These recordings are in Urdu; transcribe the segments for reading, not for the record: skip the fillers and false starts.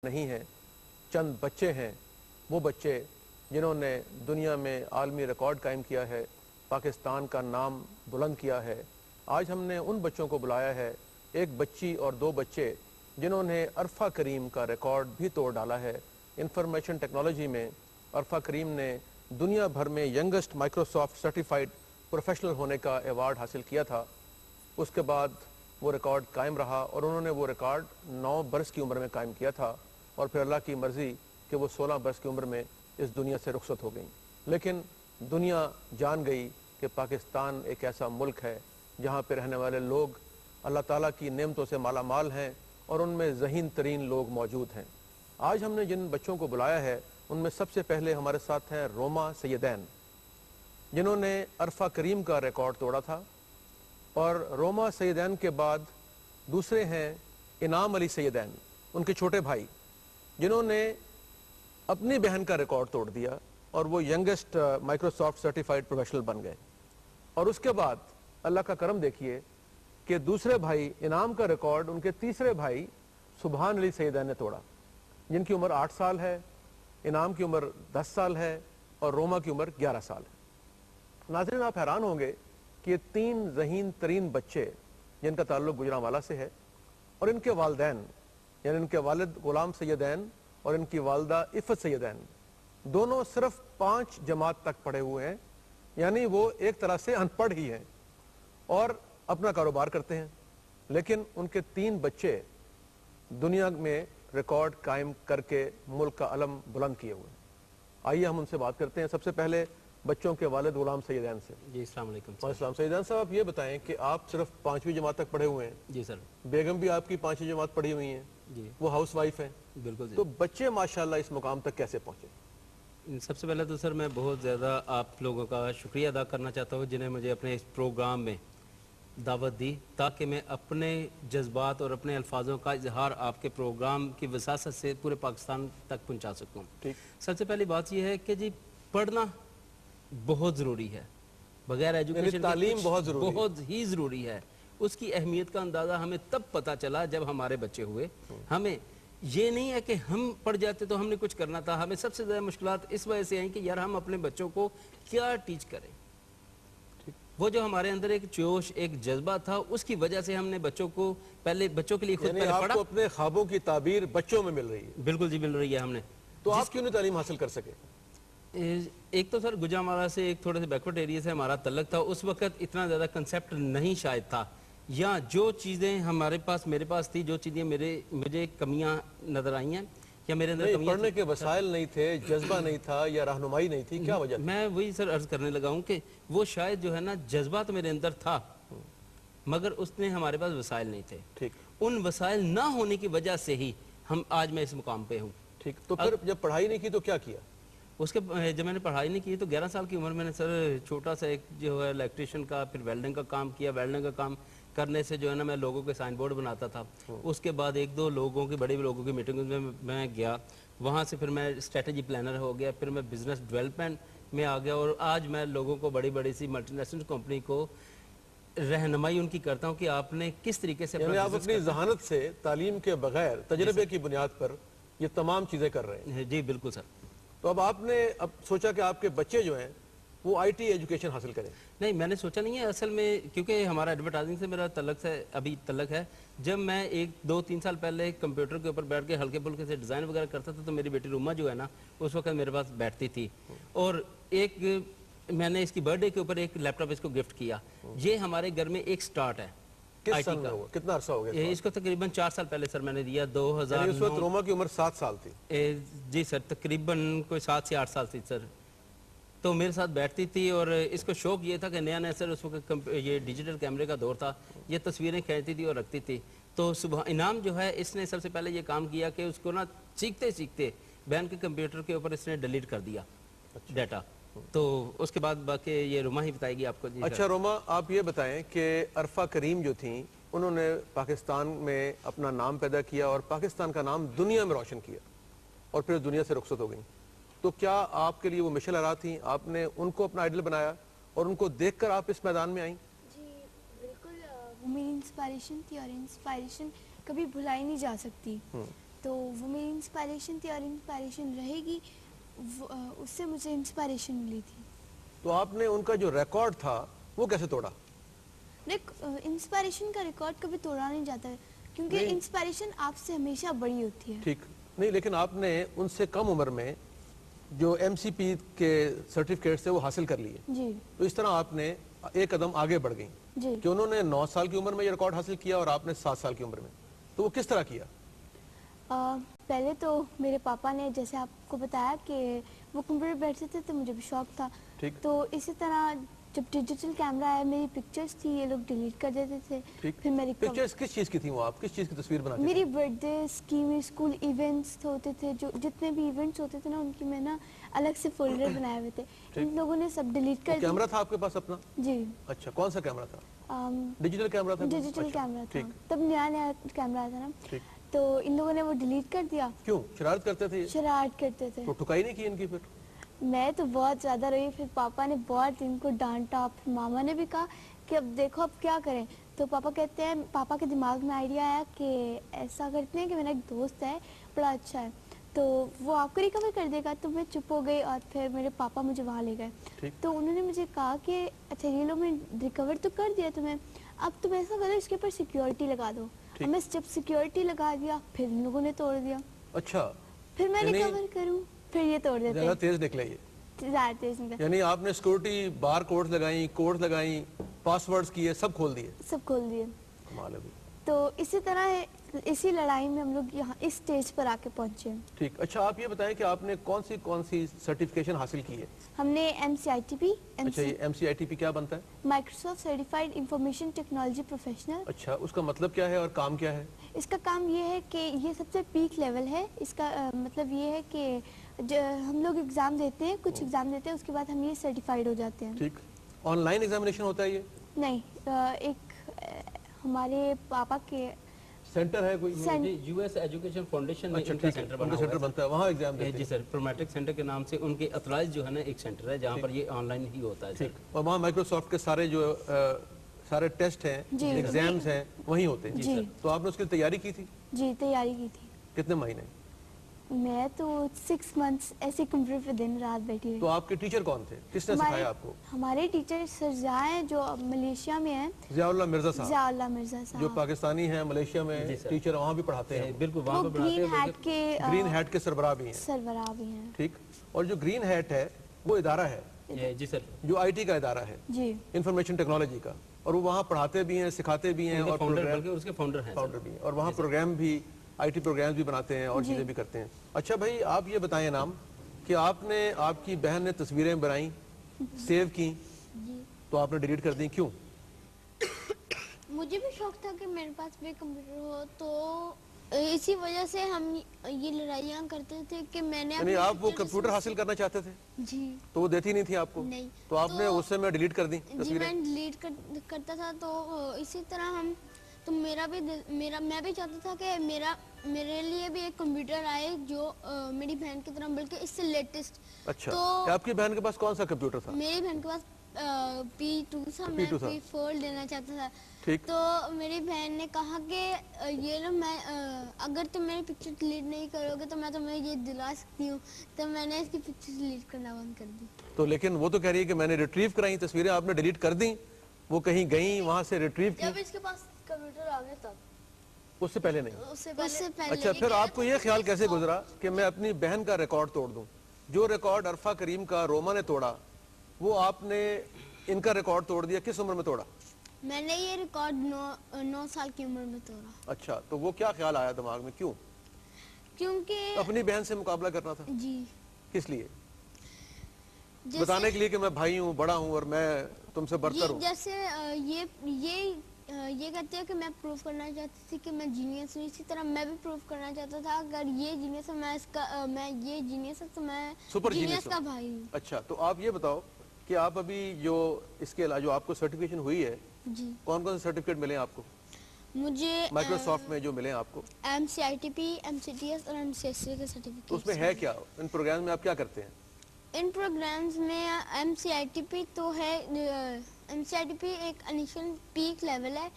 نہیں ہیں، چند بچے ہیں، وہ بچے جنہوں نے دنیا میں عالمی ریکارڈ قائم کیا ہے، پاکستان کا نام بلند کیا ہے۔ آج ہم نے ان بچوں کو بلایا ہے، ایک بچی اور دو بچے جنہوں نے عرفہ کریم کا ریکارڈ بھی توڑ ڈالا ہے۔ انفارمیشن ٹیکنالوجی میں عرفہ کریم نے دنیا بھر میں ینگسٹ مائکروسافٹ سرٹیفائیڈ پروفیشنل ہونے کا ایوارڈ حاصل کیا تھا۔ اس کے بعد وہ ریکارڈ قائم رہا اور انہوں نے وہ ریکارڈ 9 برس کی عمر میں قائم کیا تھا، اور پھر اللہ کی مرضی کہ وہ 16 برس کی عمر میں اس دنیا سے رخصت ہو گئیں۔ لیکن دنیا جان گئی کہ پاکستان ایک ایسا ملک ہے جہاں پہ رہنے والے لوگ اللہ تعالیٰ کی نعمتوں سے مالا مال ہیں، اور ان میں ذہین ترین لوگ موجود ہیں۔ آج ہم نے جن بچوں کو بلایا ہے ان میں سب سے پہلے ہمارے ساتھ ہیں روما سیدین، جنہوں نے عرفہ کریم کا ریکارڈ توڑا تھا، اور روما سیدین کے بعد دوسرے ہیں انعام علی سیدین، ان کے چھوٹے بھائی، جنہوں نے اپنی بہن کا ریکارڈ توڑ دیا اور وہ ینگسٹ مائکروسافٹ سرٹیفائیڈ پروفیشنل بن گئے۔ اور اس کے بعد اللہ کا کرم دیکھیے کہ دوسرے بھائی انعام کا ریکارڈ ان کے تیسرے بھائی سبحان علی سیدین نے توڑا، جن کی عمر 8 سال ہے، انعام کی عمر 10 سال ہے، اور روما کی عمر 11 سال ہے۔ ناظرین، آپ حیران ہوں گے کہ یہ 3 ذہین ترین بچے جن کا تعلق گجرانوالہ سے ہے، اور ان کے والدین یعنی ان کے والد غلام سیدین اور ان کی والدہ عفت سیدین دونوں صرف 5 جماعت تک پڑھے ہوئے ہیں، یعنی وہ ایک طرح سے ان پڑھ ہی ہیں اور اپنا کاروبار کرتے ہیں، لیکن ان کے 3 بچے دنیا میں ریکارڈ قائم کر کے ملک کا علم بلند کیے ہوئے ہیں۔ آئیے ہم ان سے بات کرتے ہیں۔ سب سے پہلے بچوں کے والد غلام سیدین سے۔ جی السلام علیکم۔ السلام سیدین صاحب، آپ یہ بتائیں کہ آپ صرف 5ویں جماعت تک پڑھے ہوئے ہیں؟ جی سر۔ بیگم بھی آپ کی 5ویں جماعت پڑھی ہوئی ہیں، جی وہ ہاؤس وائف ہیں، بالکل۔ تو بچے ماشاءاللہ اس مقام تک کیسے پہنچے؟ سب سے پہلے تو سر میں بہت زیادہ آپ لوگوں کا شکریہ ادا کرنا چاہتا ہوں جنہیں مجھے اپنے اس پروگرام میں دعوت دی، تاکہ میں اپنے جذبات اور اپنے الفاظوں کا اظہار آپ کے پروگرام کی وساست سے پورے پاکستان تک پہنچا سکوں۔ سب سے پہلی بات یہ ہے کہ جی پڑھنا بہت ضروری ہے، بغیر ایجوکیشن تعلیم بہت ہی ضروری ہے۔ اس کی اہمیت کا اندازہ ہمیں تب پتہ چلا جب ہمارے بچے ہوئے۔ ہمیں یہ نہیں ہے کہ ہم پڑھ جاتے تو ہم نے کچھ کرنا تھا، ہمیں سب سے زیادہ مشکلات اس وجہ سے آئیں کہ یار ہم اپنے بچوں کو کیا ٹیچ کریں۔ وہ جو ہمارے اندر ایک جوش، ایک جذبہ تھا، اس کی وجہ سے ہم نے بچوں کو پہلے بچوں کے لیے خود یعنی پہلے آپ پڑھا۔ کو اپنے خوابوں کی تعبیر بچوں میں مل رہی ہے؟ بالکل جی، مل رہی ہے ہم نے۔ تو آپ کیوں نہیں تعلیم حاصل کر سکے؟ ایک تو سر گجرانوالہ سے ایک تھوڑے سے بیکورڈ ایریا سے ہمارا تعلق تھا، اس وقت اتنا زیادہ کنسیپٹ نہیں شاید تھا، یا جو چیزیں ہمارے پاس میرے پاس تھی، جو چیزیں مجھے کمیاں نظر آئی ہیں یا میرے اندر کمیاں پڑھنے کے وسائل نہیں تھے، جذبہ نہیں تھا، یا رہنمائی نہیں تھی، کیا وجہ تھی؟ میں وہی سر عرض کرنے لگا ہوں کہ وہ شاید جو ہے نا جذبہ تو میرے اندر تھا، مگر اس میں ہمارے پاس وسائل نہیں تھے۔ ٹھیک، ان وسائل نہ ہونے کی وجہ سے ہی آج میں اس مقام پہ ہوں۔ ٹھیک، تو پھر جب پڑھائی نہیں کی تو کیا کیا؟ اس کے جب میں نے پڑھائی نہیں کی تو 11 سال کی عمر میں نے سر چھوٹا سا ایک جو ہے الیکٹریشین کا، پھر ویلڈنگ کا کام کیا۔ ویلڈنگ کا کام کرنے سے جو ہے نا میں لوگوں کے سائن بورڈ بناتا تھا۔ اس کے بعد 1-2 لوگوں کی، بڑے لوگوں کی میٹنگ میں میں گیا، وہاں سے پھر میں اسٹریٹجی پلانر ہو گیا، پھر میں بزنس ڈیولپمنٹ میں آ گیا، اور آج میں لوگوں کو بڑی سی ملٹی نیشنل کمپنی کو رہنمائی ان کی کرتا ہوں کہ آپ نے کس طریقے سے یعنی آپ اپنی ذہانت سے تعلیم کے بغیر تجربے کی بنیاد پر یہ تمام چیزیں کر رہے ہیں؟ جی بالکل سر۔ تو اب آپ نے سوچا کہ آپ کے بچے جو ہیں وہ آئی ٹی ایجوکیشن حاصل کریں؟ نہیں، میں نے سوچا نہیں ہے اصل میں، کیونکہ ہمارا ایڈورٹائزنگ سے میرا ابھی تعلق ہے۔ جب میں 1-2-3 سال پہلے کمپیوٹر کے اوپر بیٹھ کے ہلکے پھلکے سے ڈیزائن وغیرہ کرتا تھا، تو میری بیٹی روما جو ہے نا اس وقت میرے پاس بیٹھتی تھی، اور میں نے اس کی برتھ ڈے کے اوپر ایک لیپ ٹاپ اس کو گفٹ کیا۔ یہ ہمارے گھر میں ایک سٹارٹ ہے۔ کس سن میں ہوا؟ کتنا عرصہ ہو گیا اس کو تقریباً 4 سال پہلے سر میں نے دیا، 2009۔ یعنی اس وقت روما کی عمر 7 سال تھی؟ جی سر، تقریباً کوئی 7 سے 8 سال تھی سر۔ تو میرے ساتھ بیٹھتی تھی، اور اس کو شوق یہ تھا کہ نیا سر اس وقت یہ ڈیجیٹل کیمرے کا دور تھا، یہ تصویریں کھینچتی تھی اور رکھتی تھی۔ تو صبح انعام جو ہے اس نے سب سے پہلے یہ کام کیا کہ اس کو نا سیکھتے بہن کے کمپیوٹر کے اوپر اس نے ڈیلیٹ کر دیا ڈیٹا۔ تو اس کے بعد باقی یہ روما ہی بتائے گی آپ کو۔ اچھا روما، آپ یہ بتائیں کہ عرفہ کریم جو تھیں انہوں نے پاکستان میں اپنا نام پیدا کیا اور پاکستان کا نام دنیا میں روشن کیا، اور پھر دنیا سے رخصت ہو گئیں، تو کیا آپ کے لیے وہ مشعل آرا تھیں؟ آپ نے ان کو اپنا آئیڈل بنایا اور ان کو دیکھ کر آپ اس میدان میں آئیں؟ جی بالکل، وہ میری انسپائریشن تھی، اور انسپائریشن کبھی بھلائی نہیں جا سکتی۔ تو وہ میری انسپائریشن تھی اور انسپائریشن رہے گی. اس سے مجھے انسپائریشن ملی تھی. تو آپ نے ان کا جو ریکارڈ تھا وہ کیسے توڑا؟ انسپائریشن کا ریکارڈ کبھی توڑا نہیں جاتا ہے کیونکہ انسپائریشن آپ سے ہمیشہ بڑی ہوتی ہے. ٹھیک نہیں، لیکن آپ نے ان سے کم عمر میں جو ایم سی پی کے سرٹیفکیٹس تھے وہ حاصل کر لیے. جی تو اس طرح آپ نے ایک قدم آگے بڑھ گئی جی. کہ انہوں نے 9 سال کی عمر میں یہ ریکارڈ حاصل کیا اور آپ نے 7 سال کی عمر میں. تو وہ کس طرح کیا؟ پہلے تو میرے پاپا نے جیسے آپ کو بتایا کہ وہ کمپیوٹر بیٹھتے تھے تو مجھے بھی شوق تھا. ٹھیک. تو اسی طرح جب ڈیجیٹل کیمرہ آیا میری پکچرز تھی یہ لوگ ڈیلیٹ کر دیتے تھے. پھر میری پکچرز کس چیز کی تھیں وہ؟ آپ کس چیز کی تصویر بناتے تھے؟ میری برتھ ڈیز کی، میری اسکول ایونٹس ہوتے تھے، جو جتنے بھی ایونٹس ہوتے تھے نا ان کی میں نا الگ سے فولڈر بنائے ہوئے تھے. ان لوگوں نے سب ڈیلیٹ کر دیا. کیمرہ تھا آپ کے پاس اپنا؟ جی. اچھا کون سا کیمرہ تھا؟ ڈیجیٹل کیمرہ تھا؟ ڈیجیٹل کیمرہ تھا تب، نیا نیا کیمرہ آیا تھا نا. تو ان لوگوں نے وہ ڈیلیٹ کر دیا. کیوں؟ شرارت کرتے تھے؟ شرارت کرتے تھے. تو ٹھکائی نہیں کی ان کی پھر؟ میں تو بہت زیادہ روئی. پھر پاپا نے بہت ان کو ڈانٹا. پھر ماما نے بھی کہا کہ اب دیکھو اب کیا کریں. تو پاپا کہتے ہیں، پاپا کے دماغ میں آئیڈیا آیا کہ ایسا کرتے ہیں کہ میرا ایک دوست ہے بڑا اچھا ہے تو وہ آپ کو ریکور کر دے گا. تو میں چپ ہو گئی اور پھر میرے پاپا مجھے وہاں لے گئے. تو انہوں نے مجھے کہا کہ اچھا یہ لوگ میں ریکور تو کر دیا تمہیں، اب تم ایسا کرو اس کے اوپر سیکیورٹی لگا دو. میں جب سیکیورٹی لگا دیا پھر ان لوگوں نے توڑ دیا. اچھا پھر میں ریکور کروں پھر یہ توڑ دیتے. زیادہ تیز نکلا یہ؟ زیادہ تیز نکلا. یعنی آپ نے سیکورٹی بار کوڈ لگائیں، کوڈ لگائیں، پاس ورڈز کیے، سب کھول دیے؟ سب کھول دیے. کمال ہے. تو اسی طرح اسی لڑائی میں ہم لوگ یہاں اس سٹیج پر آ کے پہنچے. ٹھیک. اچھا آپ یہ بتائیں کہ آپ نے کون سی سرٹیفکیشن حاصل کی ہے؟ ہم نے ایم سی آئی ٹی پی. اچھا یہ ایم سی آئی ٹی پی کیا بنتا ہے؟ Microsoft certified information technology professional. اچھا اس کا مطلب کیا ہے اور کام کیا ہے؟ اس کا کام یہ ہے کہ یہ سب سے پیک لیول ہے. اس کا مطلب یہ ہے کہ ہم لوگ ایگزام دیتے ہیں، کچھ ایگزام دیتے ہیں، اس کے بعد ہم یہ سرٹیفائڈ ہو جاتے ہیں. ٹھیک. آن لائن ایگزامینیشن ہوتا ہے یہ؟ نہیں، ایک ہمارے پاپا کے سینٹر ہے کوئی؟ یو ایس ایجوکیشن فاؤنڈیشن میں ان کا سینٹر بنتا ہے، وہاں ایگزام دیتے ہیں. جی سر، پرومیٹک سینٹر کے نام سے ان کے اطلاعات جو ہے نا ایک سینٹر ہے جہاں پر یہ آن لائن ہی ہوتا ہے. ٹھیک. اور وہاں مائکروسافٹ کے سارے ٹیسٹ ہیں، ایگزامز ہیں وہیں ہوتے ہیں. تو آپ نے اس کی تیاری کی تھی؟ جی تیاری کی تھی. کتنے مہینے؟ میں تو 6 months ایسے کمپیوٹر پہ دن رات بیٹھی رہی. تو آپ کے ٹیچر کون تھے؟ کس نے سکھایا آپ کو؟ ہمارے ٹیچر سر ضیاء ہیں جو ملیشیا میں ہیں. ضیاء اللہ مرزا صاحب. ضیاء اللہ مرزا صاحب جو پاکستانی ہیں ملیشیا میں ٹیچر، وہاں بھی پڑھاتے ہیں. بالکل وہاں پہ پڑھاتے ہیں. گرین ہیٹ کے سربراہ بھی ہیں. سربراہ بھی ہیں. ٹھیک. اور جو گرین ہیٹ ہے وہ ادارہ ہے جی سر، جو آئی ٹی کا ادارہ ہے، جی انفارمیشن ٹیکنالوجی کا، اور وہ وہاں پڑھاتے بھی ہیں، سکھاتے بھی ہیں، اور اس کے فاؤنڈر بھی ہیں، اور وہاں پروگرام بھی، آئی ٹی پروگرامز بھی بناتے ہیں اور چیزیں بھی کرتے ہیں. اچھا بھائی آپ یہ بتائیں نام کہ آپ کی بہن نے تصویریں بنائیں، سیو کی، تو آپ نے ڈیلیٹ کر دیں، کیوں؟ مجھے بھی شوق تھا کہ میرے پاس بھی کمپیوٹر ہو، تو اسی وجہ سے ہم یہ لڑائیاں کرتے تھے کہ میں نے. یعنی آپ وہ کمپیوٹر حاصل کرنا چاہتے تھے؟ جی. تو وہ دیتی نہیں تھی آپ کو؟ نہیں. تو آپ نے اس سے میں ڈیلیٹ کر دی جی میں ڈیلیٹ کرتا تھا. تو اسی طرح تو میں بھی چاہتا تھا کہ میرے لیے بھی ایک کمپیوٹر آئے جو میری بہن کی طرح، بلکہ اس سے لیٹسٹ. اچھا تو آپ کی بہن کے پاس کون سا کمپیوٹر تھا؟ میری بہن کے پاس P2 تھا، میں P4 لینا چاہتا تھا. تو میری بہن نے کہا کہ یہ لو، میں اگر تم میری پکچر ڈیلیٹ نہیں کرو گے تو میں تمہیں یہ دلا سکتی ہوں. تو میں نے اس کی پکچر ڈیلیٹ کرنا بند کر دی. تو لیکن وہ تو کہہ رہی ہے کہ میں نے ریٹریو کرائی تصویریں، آپ نے ڈیلیٹ کر دیں، وہ کہیں گئیں وہاں سے ریٹریو کی؟ جب اس کے پاس کمپیوٹر آ گیا تب. اس سے پہلے نہیں؟ اس سے پہلے. اچھا پھر آپ کو یہ خیال کیسے گزرا کہ میں اپنی بہن کا ریکارڈ توڑ دوں؟ جو ریکارڈ عرفہ کریم کا روما نے توڑا وہ آپ نے ان کا ریکارڈ توڑ دیا. کس عمر میں توڑا؟ میں نے یہ ریکارڈ 9 سال کی عمر میں توڑا. اچھا تو وہ کیا خیال آیا دماغ میں؟ کیوں؟ کیونکہ اپنی بہن سے مقابلہ کرنا تھا. جی. کس لیے؟ بتانے کے لیے کہ میں بھائی ہوں، بڑا ہوں اور میں تم سے برتر ہوں. جیسے یہ کہتے ہیں کہ میں پروف کرنا چاہتی تھی کہ میں جینیس ہوں، اسی طرح میں بھی پروف کرنا چاہتا تھا اگر یہ جینیس ہے میں یہ جینیس ہے تو میں سپر جینیس کا بھائی ہوں. اچھا تو آپ یہ بتاؤ کہ آپ ابھی جو اس کے علاوہ جو آپ کو سرٹیفکیشن ہوئی ہے، جی کون کون سے سرٹیفکیٹ ملے ہیں آپ کو مجھے؟ مائکروسافٹ میں جو ملے ہیں آپ کو؟ M C I T P, M C T S اور ایم سی ایس سی کے سرٹیفکیٹ. اس میں ہے کیا؟ ان پروگرام میں آپ کیا کرتے ہیں؟ ان پروگرامز میں M C I T P تو ہے، ایم سی آئی ٹی پی ایک انیشل پیک لیول ہے.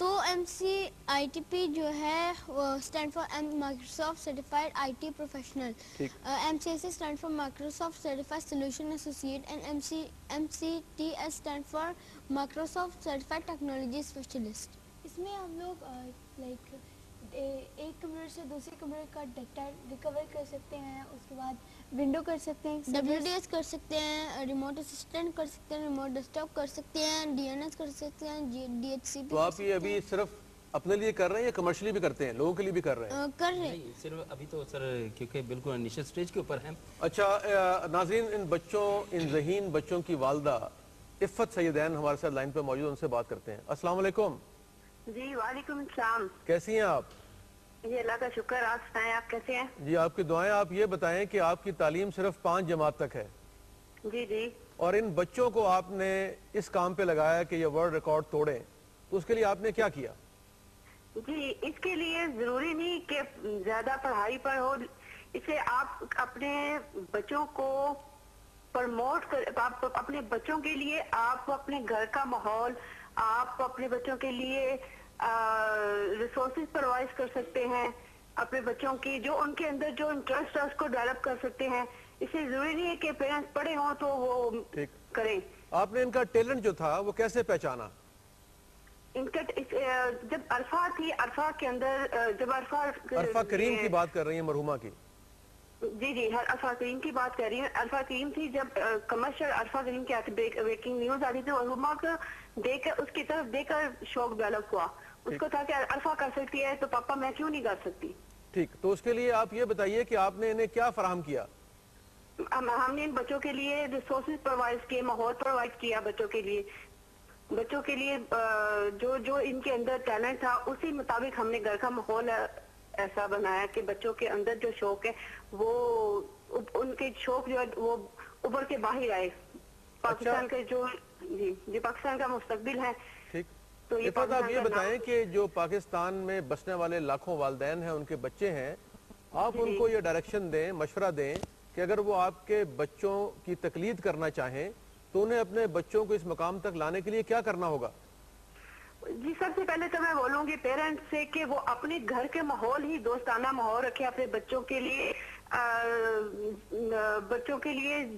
تو MCITP جو ہے وہ stand for Microsoft certified IT professional. MCSE stand for Microsoft certified solution associate and MCTS stand for Microsoft certified technology specialist. اس میں ہم لوگ لائک ایک کمپیوٹر سے دوسرے کمپیوٹر کا ڈیٹا ریکور کر سکتے ہیں, اس کے بعد ونڈو کر سکتے ہیں, WDS کر سکتے ہیں, ریموٹ اسسٹنٹ کر سکتے ہیں, ریموٹ ڈیسک ٹاپ کر سکتے ہیں, DNS کر سکتے ہیں, DHCP. تو آپ یہ ابھی صرف اپنے لیے کر رہے ہیں یا کمرشلی بھی کرتے ہیں, لوگوں کے لیے بھی کر رہے ہیں؟ کر رہے ہیں. صرف ابھی تو سر کیونکہ بالکل انیشل سٹیج کے اوپر ہیں. اچھا ناظرین, ان بچوں, ان ذہین بچوں کی والدہ عفت سیدین ہمارے ساتھ لائن پہ موجود, ان سے بات کرتے ہیں. السلام علیکم. جی وعلیکم السلام. کیسی ہیں آپ؟ جی اللہ کا شکر, آپ سنائیں آپ کیسے ہیں؟ جی آپ کی دعائیں. آپ یہ بتائیں کہ آپ کی تعلیم صرف 5 جماعت تک ہے. جی جی. اور ان بچوں کو آپ نے اس کام پہ لگایا کہ یہ ورلڈ ریکارڈ توڑیں, تو اس کے لیے آپ نے کیا کیا؟ جی اس کے لیے ضروری نہیں کہ زیادہ پڑھائی پر ہو, اسے آپ اپنے بچوں کو پروموٹ کر, اپنے بچوں کے لیے آپ اپنے گھر کا ماحول, آپ اپنے بچوں کے لیے ریسورسز پرووائڈ کر سکتے ہیں, اپنے بچوں کی جو ان کے اندر جو انٹرسٹ ہے اس کو ڈیولپ کر سکتے ہیں. اس سے ضروری نہیں ہے کہ پیرنٹس پڑھے ہوں تو وہ کریں. آپ نے ان کا ٹیلنٹ جو تھا وہ کیسے پہچانا؟ ان کا جب عرفہ تھی, عرفہ کے اندر جب عرفہ کریم کی بات کر رہی ہیں مرحومہ کی؟ جی جی عرفہ کریم کی بات کر رہی ہیں. عرفہ کریم تھی جب کمرشل عرفہ کریم کی بریکنگ نیوز آتی تھی, مرحومہ کو دیکھ کر, اس کی طرف دیکھ کر شوق ڈیولپ ہوا. اس کو تھا کہ عرفہ کر سکتی ہے تو پاپا میں کیوں نہیں کر سکتی. ٹھیک, تو اس کے لیے آپ یہ بتائیے کہ آپ نے انہیں کیا فراہم کیا؟ ہم نے ان بچوں کے لیے ریسورسز پرووائڈ کیے, ماحول پرووائڈ کیا بچوں کے لیے جو ان کے اندر ٹیلنٹ تھا اسی مطابق ہم نے گھر کا ماحول ایسا بنایا کہ بچوں کے اندر جو شوق ہے وہ ان کے شوق جو ہے وہ ابھر کے باہر آئے. پاکستان کے جو جی پاکستان کا مستقبل ہے. ٹھیک, عفت آپ یہ بتائیں کہ جو پاکستان میں بسنے والے لاکھوں والدین ہیں, ان کے بچے ہیں, آپ ان کو یہ ڈائریکشن دیں, مشورہ دیں کہ اگر وہ آپ کے بچوں کی تقلید کرنا چاہیں تو انہیں اپنے بچوں کو اس مقام تک لانے کے لیے کیا کرنا ہوگا؟ جی سب سے پہلے تو میں بولوں گی پیرنٹس سے کہ وہ اپنے گھر کے ماحول ہی دوستانہ ماحول رکھے اپنے بچوں کے لیے.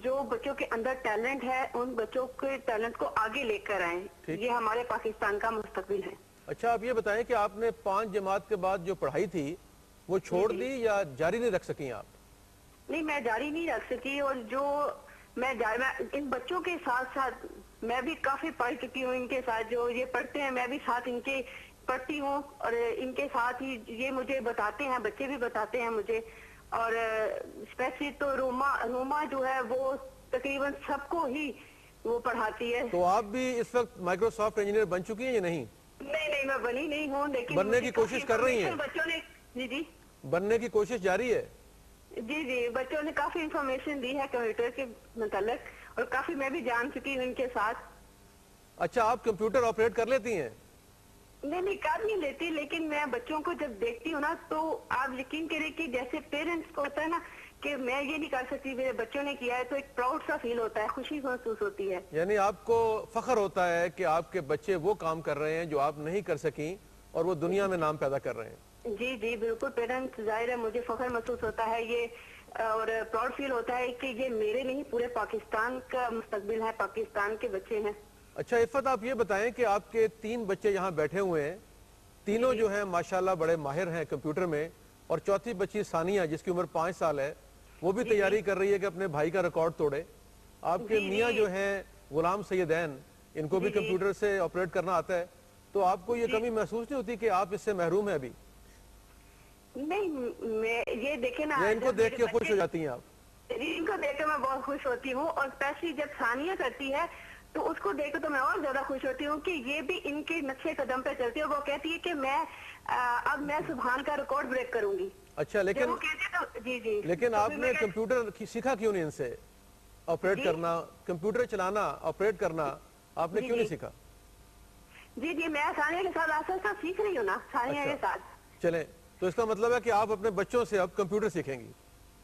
جو بچوں کے اندر ٹیلنٹ ہے ان بچوں کے ٹیلنٹ کو آگے لے کر آئیں. یہ ہمارے پاکستان کا مستقبل ہے. اچھا آپ یہ بتائیں کہ آپ نے 5 جماعت کے بعد جو پڑھائی تھی وہ چھوڑ دی یا جاری نہیں رکھ سکیں آپ؟ نہیں میں جاری نہیں رکھ سکی, اور جو میں ان بچوں کے ساتھ ساتھ میں بھی کافی پڑھ چکی ہوں. ان کے ساتھ جو یہ پڑھتے ہیں میں بھی ساتھ ان کے پڑھتی ہوں, اور ان کے ساتھ ہی یہ مجھے بتاتے ہیں, بچے بھی بتاتے ہیں مجھے. اور اسپیشلی تو روما جو ہے وہ تقریباً سب کو ہی وہ پڑھاتی ہے. تو آپ بھی اس وقت مائکروسافٹ انجینئر بن چکی ہیں یا نہیں؟ نہیں میں بنی نہیں ہوں, لیکن بننے کی کوشش کر رہی ہیں؟ بچوں نے جی بننے کی کوشش جاری ہے؟ جی بچوں نے کافی انفارمیشن دی ہے کمپیوٹر کے متعلق, اور کافی میں بھی جان چکی ہوں ان کے ساتھ. اچھا آپ کمپیوٹر آپریٹ کر لیتی ہیں؟ نہیں کر نہیں لیتی, لیکن میں بچوں کو جب دیکھتی ہوں نا تو آپ یقین کریں کہ جیسے پیرنٹس کو ہوتا ہے نا کہ میں یہ نہیں کر سکتی, میرے بچوں نے کیا ہے, تو ایک پراؤڈ سا فیل ہوتا ہے, خوشی محسوس ہوتی ہے. یعنی آپ کو فخر ہوتا ہے کہ آپ کے بچے وہ کام کر رہے ہیں جو آپ نہیں کر سکیں, اور وہ دنیا میں نام پیدا کر رہے ہیں. جی بالکل پیرنٹس, ظاہر ہے مجھے فخر محسوس ہوتا ہے یہ, اور پراؤڈ فیل ہوتا ہے کہ یہ میرے نہیں پورے پاکستان کا مستقبل ہے, پاکستان کے بچے ہیں. اچھا عفت آپ یہ بتائیں کہ آپ کے 3 بچے یہاں بیٹھے ہوئے ہیں, تینوں جو ہیں ماشاءاللہ بڑے ماہر ہیں کمپیوٹر میں, اور چوتھی بچی ثانیہ جس کی عمر 5 سال ہے وہ بھی تیاری کر رہی ہے کہ اپنے بھائی کا ریکارڈ توڑے. آپ کے میاں جو ہیں غلام سیدین, ان کو بھی کمپیوٹر سے آپریٹ کرنا آتا ہے, تو آپ کو یہ کمی محسوس نہیں ہوتی کہ آپ اس سے محروم ہیں ابھی؟ نہیں میں یہ دیکھیں نا, ان کو دیکھ کے خوش ہو جاتی ہیں آپ؟ ان کو دیکھ کے میں بہت خوش ہوتی ہوں, اور اسپیشلی جب ثانیہ کرتی ہے تو اس کو دیکھ کے تو میں اور زیادہ خوش ہوتی ہوں کہ یہ بھی ان کے نقشے قدم پہ چلتی ہے. وہ کہتی ہے کہ اب میں سبحان کا ریکارڈ بریک کروں گی. اچھا لیکن آپ نے کمپیوٹر سیکھا کیوں نہیں ان سے آپریٹ کرنا, کمپیوٹر چلانا, آپریٹ کرنا آپ نے کیوں نہیں سیکھا؟ جی میں ثانیہ کے ساتھ آسا سیکھ رہی ہوں نا, ثانیہ کے ساتھ. چلیں, تو اس کا مطلب ہے کہ آپ اپنے بچوں سے اب کمپیوٹر سیکھیں گی.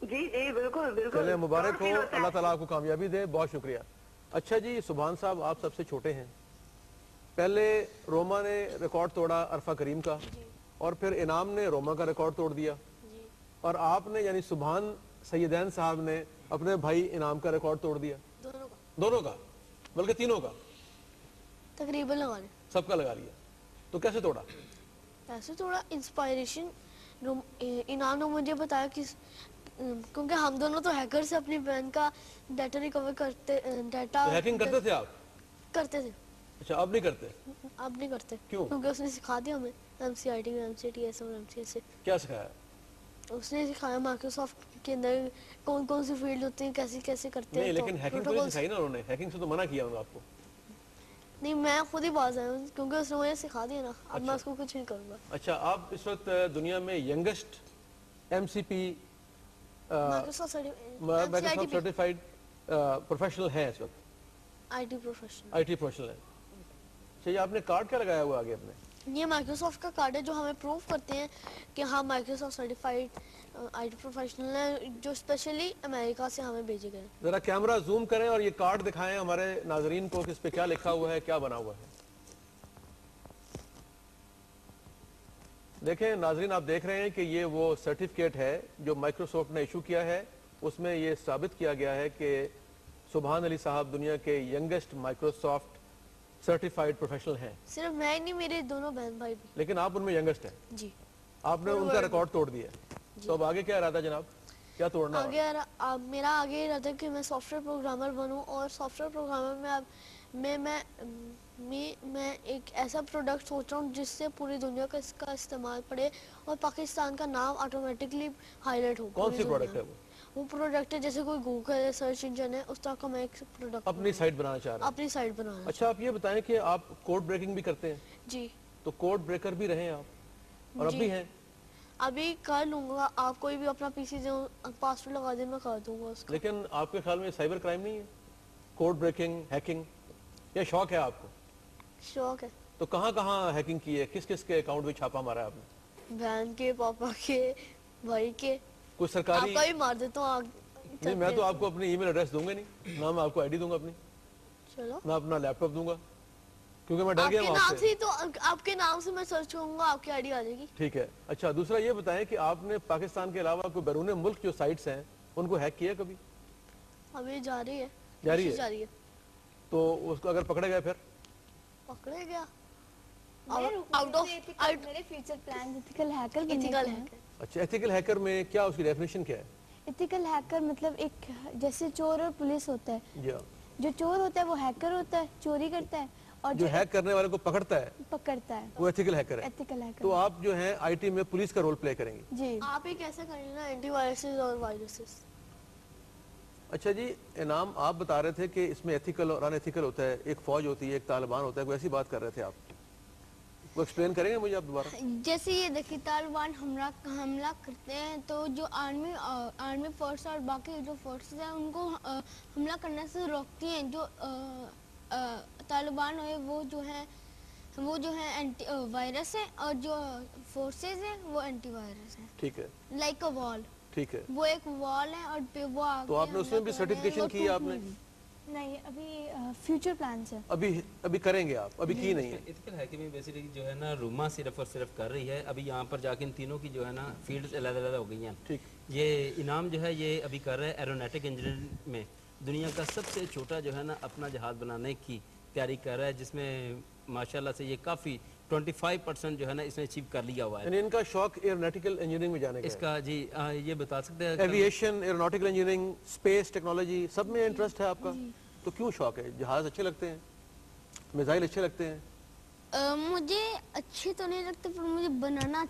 جی بالکل. چلیں مبارک ہو, اللہ تعالیٰ آپ کو کامیابی دے, بہت شکریہ. اچھا جی سبحان صاحب, آپ سب سے چھوٹے ہیں, پہلے روما نے ریکارڈ توڑا عرفہ کریم کا, اور پھر انعام نے روما کا ریکارڈ توڑ دیا, اور آپ نے یعنی سبحان سیدین صاحب نے اپنے بھائی انعام کا ریکارڈ توڑ دیا. دونوں کا بلکہ تینوں کا تقریباً لگا لیں, سب کا لگا لیا. تو کیسے توڑا؟ ایسے تھوڑا انسپائریشن انعام نے مجھے بتایا کہ کیونکہ ہم دونوں تو ہیکر سے اپنی بہن کا ڈیٹا ریکور کرتے, ڈیٹا ہیکنگ کرتے تھے آپ؟ کرتے تھے. اچھا اب نہیں کرتے؟ اب نہیں کرتے. کیوں؟ کیونکہ اس نے سکھا دیا ہمیں MCIT میں MCTS اور MCS سے. کیا سکھایا؟ اس نے سکھایا مائکروسافٹ کے اندر کون کون سی فیلڈ ہوتی ہیں, کیسے کیسے کرتے ہیں. نہیں لیکن ہیکنگ تو نہیں سکھائی نا انہوں نے, ہیکنگ سے تو منع کیا انہوں نے آپ کو. نہیں میں خود ہی باز آیا ہوں کیونکہ اس نے مجھے سکھا دیا نا, اب میں اس کو کچھ نہیں کروں گا. اچھا آپ اس وقت دنیا میں youngest MCP Microsoft certified professional ہیں اس وقت, IT پروفیشنل. IT پروفیشنل ہیں. اچھا یہ آپ نے کارڈ کیا لگایا ہوا آگے اپنے؟ یہ مائکروسافٹ کا کارڈ ہے جو ہمیں پروف کرتے ہیں کہ ہم مائکروسافٹ سرٹیفائڈ IT پروفیشنل ہیں, جو اسپیشلی امریکہ سے ہمیں بھیجے گئے. ذرا کیمرہ زوم کریں اور یہ کارڈ دکھائیں ہمارے ناظرین کو کہ اس پہ کیا لکھا ہوا ہے, کیا بنا ہوا ہے. دیکھیں ناظرین, آپ دیکھ رہے ہیں کہ یہ وہ سرٹیفکیٹ ہے جو مائکروسافٹ نے ایشو کیا ہے. اس میں یہ ثابت کیا گیا ہے کہ سبحان علی صاحب دنیا کے ینگسٹ مائکروسافٹ سرٹیفائڈ پروفیشنل ہیں. صرف میں ہی نہیں, میرے دونوں بہن بھائی بھی. لیکن آپ ان میں ینگسٹ ہیں. جی آپ نے ان کا ریکارڈ توڑ دیا. تو اب آگے کیا ارادہ جناب, کیا توڑنا ہے؟ آگے میرا آگے ارادہ ہے کہ میں سافٹ ویئر پروگرامر بنوں, اور سافٹ ویئر پروگرامر میں اب میں ایک ایسا پروڈکٹ سوچ رہا ہوں جس سے پوری دنیا کا اس کا استعمال پڑے اور پاکستان کا نام آٹومیٹکلی ہائی لائٹ ہو. کون سی پروڈکٹ ہے وہ پروڈکٹ ہے جیسے کوئی گوگل ہے, سرچ انجن ہے, اس طرح کا میں ایک پروڈکٹ اپنی سائٹ بنانا چاہ رہا ہوں. اپنی سائٹ بنانا. اچھا آپ یہ بتائیں کہ آپ کوڈ بریکنگ بھی کرتے ہیں؟ جی. تو کوڈ بریکر بھی رہے ہیں آپ, اور اب بھی ہیں؟ ابھی کر لوں گا. آپ کوئی بھی اپنا PC جو پاسورڈ لگا دے میں کر دوں گا اس کا. لیکن آپ کے خیال میں سائبر کرائم نہیں ہے کوڈ بریکنگ, ہیکنگ, یا شوق ہے آپ کو؟ شوق ہے. تو کہاں کہاں ہیکنگ کی ہے, کس کس کے اکاؤنٹ میں چھاپا مارا ہے آپ نے؟ بہن کے, پاپا کے, بھائی کے. کوئی سرکاری؟ آپ کا بھی مار دیتا ہوں. نہیں میں تو آپ کو اپنی ای میل ایڈریس دوں گا نہیں, نہ میں آپ کو ID دوں گا اپنی, چلو نہ اپنا لیپ ٹاپ دوں گا, کیونکہ میں ڈر گیا ہوں آپ سے. آپ کے نام سے میں سرچ کروں گا, آپ کی ID آ جائے گی. ٹھیک ہے. اچھا دوسرا یہ بتائیں کہ آپ نے پاکستان کے علاوہ کوئی بیرون ملک جو سائٹس ہیں ان کو ہیک کیا کبھی؟ ابھی جا رہی ہے. جاری ہے. تو اس کو اگر پکڑے گئے پھر؟ پکڑے گیا. میرے فیوچر پلان ایتھیکل ہیکر بننے کے ہیں. اچھا ایتھیکل ہیکر میں کیا اس کی ڈیفینیشن کیا ہے؟ ایتھیکل ہیکر مطلب ایک جیسے چور اور پولیس ہوتا ہے, جی جو چور ہوتا ہے وہ ہیکر ہوتا ہے, چوری کرتا ہے, اور جو ہیک کرنے والے کو پکڑتا ہے وہ ایتھیکل ہیکر ہے. Ethical hacker. تو آپ جو ہیں IT میں پولیس کا رول پلے کریں گے. جی آپ ہی کیسے کریں نا اینٹی وائرسز اور وائرسز. اچھا جی انعام, آپ بتا رہے تھے کہ اس میں ایتھیکل اور ان ایتھیکل ہوتا ہے, ایک فوج ہوتی ہے, ایک طالبان ہوتا ہے, کوئی ایسی بات کر رہے تھے آپ, وہ ایکسپلین کریں گے مجھے آپ دوبارہ؟ جیسے یہ دیکھیے طالبان حملہ کرتے ہیں تو جو آرمی فورس اور باقی جو فورسز ہیں ان کو حملہ کرنے سے روکتی ہیں. جو طالبان ہوئے وہ جو ہے اینٹی وائرس ہے, اور جو فورسز ہیں وہ اینٹی وائرس ہیں. ٹھیک ہے. لائک اے وال. ٹھیک ہے. وہ ایک وال ہے اور پہ وہ تو آپ نے اس میں بھی سرٹیفکیشن کی آپ نے؟ نہیں ابھی فیوچر پلانز ہیں. ابھی کریں گے آپ, ابھی کی نہیں ہے. ایتھیکل ہیکنگ میں بیسیکلی جو ہے نا روما صرف اور صرف کر رہی ہے. ابھی یہاں پر جا کے ان تینوں کی جو ہے نا فیلڈز علیحدہ ہو گئی ہیں. ٹھیک. یہ انعام جو ہے یہ ابھی کر رہا ہے ایروناٹک انجینئرنگ میں, دنیا کا سب سے چھوٹا جو ہے نا اپنا جہاز بنانے کی تیاری کر رہا ہے, جس میں ماشاءاللہ سے یہ کافی 25% جو ہے نا اس نے اچیو کر لیا ہوا ہے. یعنی ان کا شوق ایروناٹیکل انجینئرنگ میں جانے کا اس کا جی یہ بتا سکتے ہیں aviation, aeronautical engineering, space technology سب میں انٹرسٹ ہے آپ کا؟ تو کیوں شوق ہے؟ جہاز اچھے لگتے ہیں, میزائل اچھے لگتے ہیں؟ مجھے اچھے تو نہیں لگتے پر مجھے بنانا